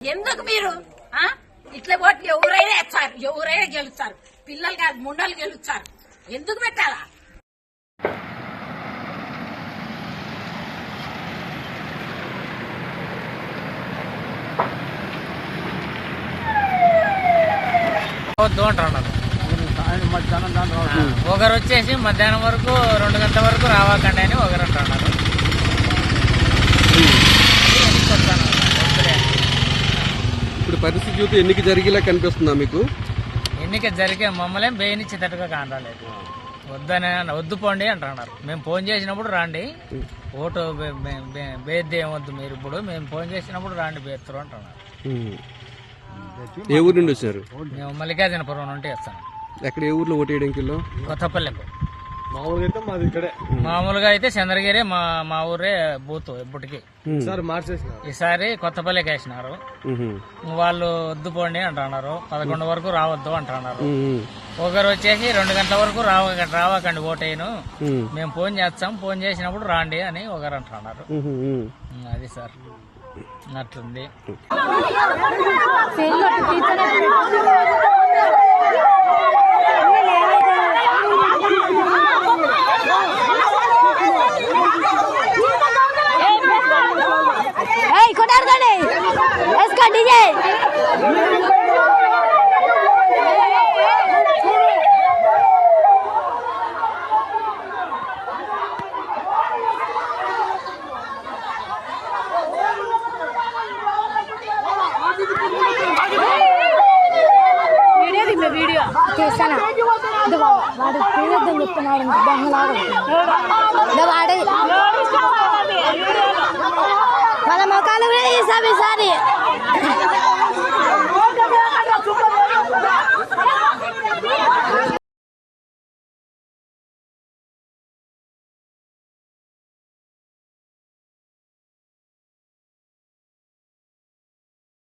ఎందుకు మీరు ఇట్లా పోటీ ఎవరైనా వేస్తారు, ఎవరైనా గెలుస్తారు. పిల్లలు కాదు ముండలు గెలుస్తారు. ఎందుకు పెట్టాలా? ఒకరు వచ్చేసి మధ్యాహ్నం వరకు 2 గంటల వరకు రావాకండి అని ఒకరు అంటున్నారు. ఇప్పుడు పరిస్థితి చూస్తే ఎన్నిక జరిగేలా కనిపిస్తుందా మీకు? ఎన్నిక జరిగే మమ్మల్ని బేయనిచ్చేటట్టుగా కానరాలేదు. వద్దు పోండి అంటున్నారు. మేము ఫోన్ చేసినప్పుడు రాండి, ఓటు బేద్ది ఏమొద్దు మీరు, ఇప్పుడు మేము ఫోన్ చేసినప్పుడు రాండి బేస్తారు అంటున్నారు. ఏ ఊరు నుండి వచ్చారు? మేము మల్లికార్జునపురం నుండి వస్తాను. ఎక్కడ ఏ ఊర్లో ఓటు వేయడానికి? కొత్తపల్లెకు. మామూలుగా అయితే చంద్రగిరి మా ఊరే బూత్ ఎప్పటికి. ఈసారి కొత్తపల్లికి వేసినారు. వాళ్ళు వద్దు పోండి అంటున్నారు. 11 వరకు రావద్దు అంటున్నారు. ఒకరు వచ్చేసి 2 గంటల వరకు రావకండి ఓటేను, మేము ఫోన్ చేస్తాం, ఫోన్ చేసినప్పుడు రాండి అని ఒకరు అంటున్నారు. అది సార్ అట్లుంది. వీడియో చేస్తాను. వాడు తీయొద్దని చెప్తున్నాడు. వాడే వాళ్ళ మొక్కలు కూడా ఈసారి